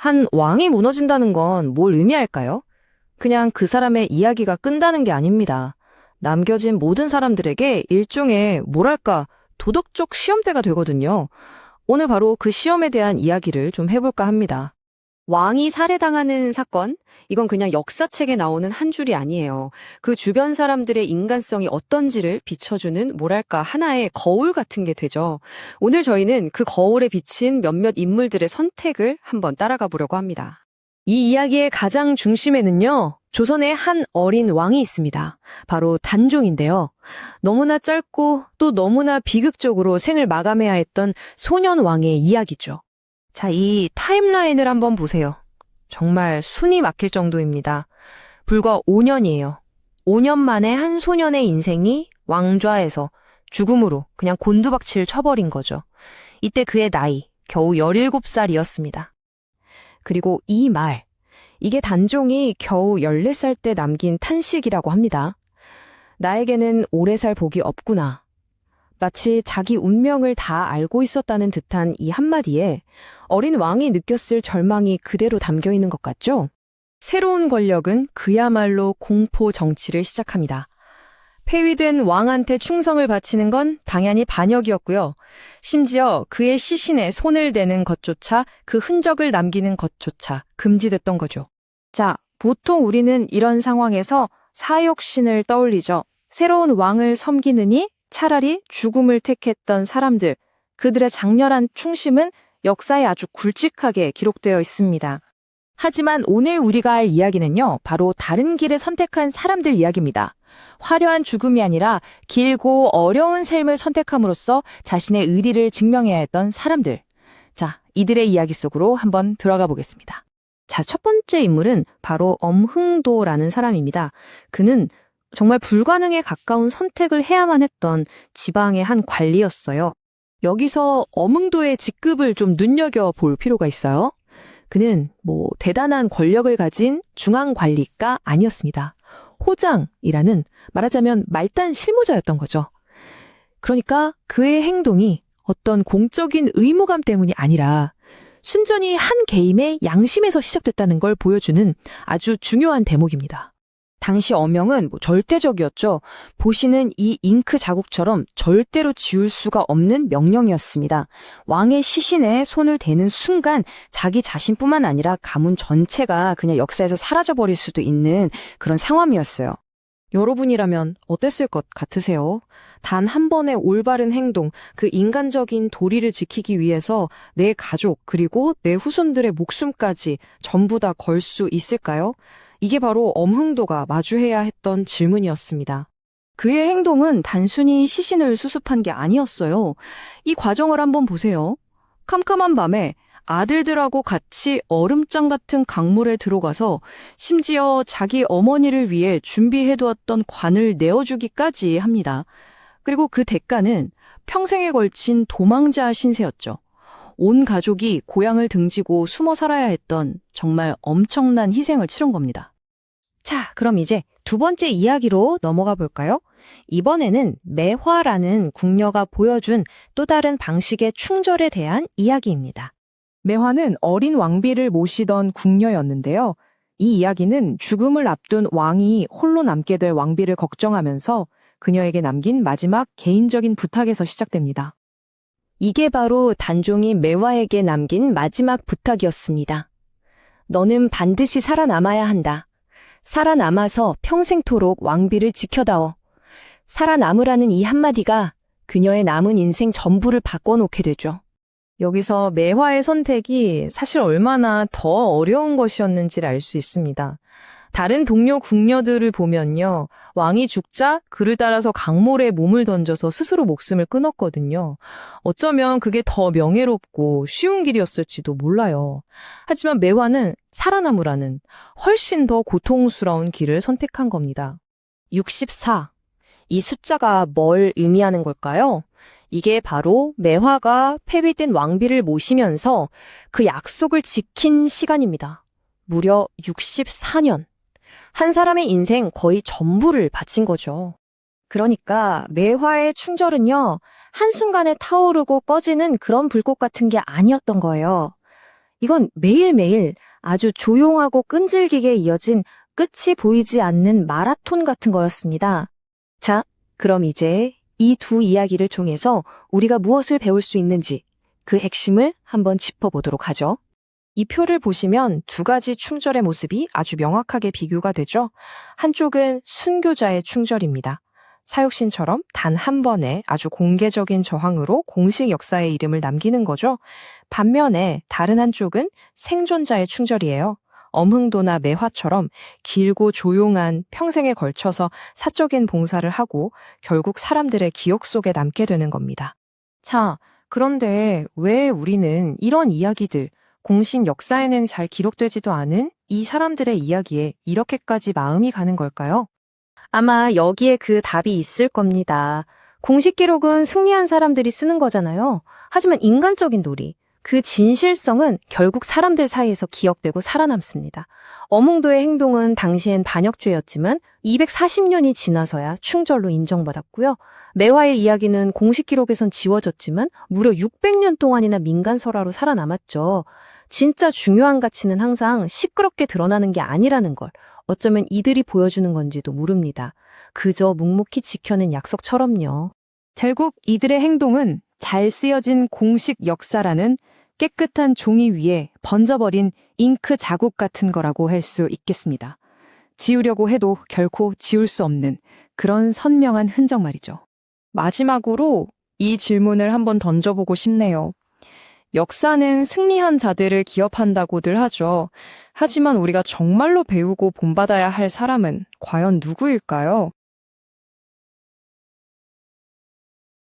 한 왕이 무너진다는 건 뭘 의미할까요? 그냥 그 사람의 이야기가 끝나는 게 아닙니다. 남겨진 모든 사람들에게 일종의 뭐랄까 도덕적 시험대가 되거든요. 오늘 바로 그 시험에 대한 이야기를 좀 해볼까 합니다. 왕이 살해당하는 사건? 이건 그냥 역사책에 나오는 한 줄이 아니에요. 그 주변 사람들의 인간성이 어떤지를 비춰주는 뭐랄까 하나의 거울 같은 게 되죠. 오늘 저희는 그 거울에 비친 몇몇 인물들의 선택을 한번 따라가 보려고 합니다. 이 이야기의 가장 중심에는요, 조선의 한 어린 왕이 있습니다. 바로 단종인데요. 너무나 짧고 또 너무나 비극적으로 생을 마감해야 했던 소년 왕의 이야기죠. 자, 이 타임라인을 한번 보세요. 정말 숨이 막힐 정도입니다. 불과 5년이에요. 5년 만에 한 소년의 인생이 왕좌에서 죽음으로 그냥 곤두박질 쳐버린 거죠. 이때 그의 나이 겨우 17살이었습니다. 그리고 이 말, 이게 단종이 겨우 14살 때 남긴 탄식이라고 합니다. 나에게는 오래 살 복이 없구나. 마치 자기 운명을 다 알고 있었다는 듯한 이 한마디에 어린 왕이 느꼈을 절망이 그대로 담겨 있는 것 같죠? 새로운 권력은 그야말로 공포 정치를 시작합니다. 폐위된 왕한테 충성을 바치는 건 당연히 반역이었고요. 심지어 그의 시신에 손을 대는 것조차, 그 흔적을 남기는 것조차 금지됐던 거죠. 자, 보통 우리는 이런 상황에서 사욕신을 떠올리죠. 새로운 왕을 섬기느니 차라리 죽음을 택했던 사람들, 그들의 장렬한 충심은 역사에 아주 굵직하게 기록되어 있습니다. 하지만 오늘 우리가 할 이야기는요, 바로 다른 길을 선택한 사람들 이야기입니다. 화려한 죽음이 아니라 길고 어려운 삶을 선택함으로써 자신의 의리를 증명해야 했던 사람들. 자, 이들의 이야기 속으로 한번 들어가 보겠습니다. 자, 첫 번째 인물은 바로 엄흥도라는 사람입니다. 그는 정말 불가능에 가까운 선택을 해야만 했던 지방의 한 관리였어요. 여기서 엄흥도의 직급을 좀 눈여겨볼 필요가 있어요. 그는 대단한 권력을 가진 중앙관리가 아니었습니다. 호장이라는 말하자면 말단 실무자였던 거죠. 그러니까 그의 행동이 어떤 공적인 의무감 때문이 아니라 순전히 한 개인의 양심에서 시작됐다는 걸 보여주는 아주 중요한 대목입니다. 당시 엄영은 절대적이었죠. 보시는 이 잉크 자국처럼 절대로 지울 수가 없는 명령이었습니다. 왕의 시신에 손을 대는 순간 자기 자신뿐만 아니라 가문 전체가 그냥 역사에서 사라져버릴 수도 있는 그런 상황이었어요. 여러분이라면 어땠을 것 같으세요? 단 한 번의 올바른 행동, 그 인간적인 도리를 지키기 위해서 내 가족 그리고 내 후손들의 목숨까지 전부 다 걸 수 있을까요? 이게 바로 엄흥도가 마주해야 했던 질문이었습니다. 그의 행동은 단순히 시신을 수습한 게 아니었어요. 이 과정을 한번 보세요. 캄캄한 밤에 아들들하고 같이 얼음장 같은 강물에 들어가서 심지어 자기 어머니를 위해 준비해두었던 관을 내어주기까지 합니다. 그리고 그 대가는 평생에 걸친 도망자 신세였죠. 온 가족이 고향을 등지고 숨어 살아야 했던 정말 엄청난 희생을 치른 겁니다. 자, 그럼 이제 두 번째 이야기로 넘어가 볼까요? 이번에는 매화라는 궁녀가 보여준 또 다른 방식의 충절에 대한 이야기입니다. 매화는 어린 왕비를 모시던 궁녀였는데요. 이 이야기는 죽음을 앞둔 왕이 홀로 남게 될 왕비를 걱정하면서 그녀에게 남긴 마지막 개인적인 부탁에서 시작됩니다. 이게 바로 단종이 매화에게 남긴 마지막 부탁이었습니다. 너는 반드시 살아남아야 한다. 살아남아서 평생토록 왕비를 지켜다오. 살아남으라는 이 한마디가 그녀의 남은 인생 전부를 바꿔놓게 되죠. 여기서 매화의 선택이 사실 얼마나 더 어려운 것이었는지를 알 수 있습니다. 다른 동료 궁녀들을 보면요. 왕이 죽자 그를 따라서 강물에 몸을 던져서 스스로 목숨을 끊었거든요. 어쩌면 그게 더 명예롭고 쉬운 길이었을지도 몰라요. 하지만 매화는 살아남으라는 훨씬 더 고통스러운 길을 선택한 겁니다. 64. 이 숫자가 뭘 의미하는 걸까요? 이게 바로 매화가 폐위된 왕비를 모시면서 그 약속을 지킨 시간입니다. 무려 64년. 한 사람의 인생 거의 전부를 바친 거죠. 그러니까 매화의 충절은요, 한순간에 타오르고 꺼지는 그런 불꽃 같은 게 아니었던 거예요. 이건 매일매일 아주 조용하고 끈질기게 이어진 끝이 보이지 않는 마라톤 같은 거였습니다. 자, 그럼 이제 이 두 이야기를 통해서 우리가 무엇을 배울 수 있는지 그 핵심을 한번 짚어보도록 하죠. 이 표를 보시면 두 가지 충절의 모습이 아주 명확하게 비교가 되죠. 한쪽은 순교자의 충절입니다. 사육신처럼 단 한 번의 아주 공개적인 저항으로 공식 역사의 이름을 남기는 거죠. 반면에 다른 한쪽은 생존자의 충절이에요. 엄흥도나 매화처럼 길고 조용한 평생에 걸쳐서 사적인 봉사를 하고 결국 사람들의 기억 속에 남게 되는 겁니다. 자, 그런데 왜 우리는 이런 이야기들, 공식 역사에는 잘 기록되지도 않은 이 사람들의 이야기에 이렇게까지 마음이 가는 걸까요? 아마 여기에 그 답이 있을 겁니다. 공식 기록은 승리한 사람들이 쓰는 거잖아요. 하지만 인간적인 놀이, 그 진실성은 결국 사람들 사이에서 기억되고 살아남습니다. 어몽도의 행동은 당시엔 반역죄였지만 240년이 지나서야 충절로 인정받았고요. 매화의 이야기는 공식 기록에선 지워졌지만 무려 600년 동안이나 민간설화로 살아남았죠. 진짜 중요한 가치는 항상 시끄럽게 드러나는 게 아니라는 걸 어쩌면 이들이 보여주는 건지도 모릅니다. 그저 묵묵히 지켜낸 약속처럼요. 결국 이들의 행동은 잘 쓰여진 공식 역사라는 깨끗한 종이 위에 번져버린 잉크 자국 같은 거라고 할 수 있겠습니다. 지우려고 해도 결코 지울 수 없는 그런 선명한 흔적 말이죠. 마지막으로 이 질문을 한번 던져보고 싶네요. 역사는 승리한 자들을 기업한다고들 하죠. 하지만 우리가 정말로 배우고 본받아야 할 사람은 과연 누구일까요?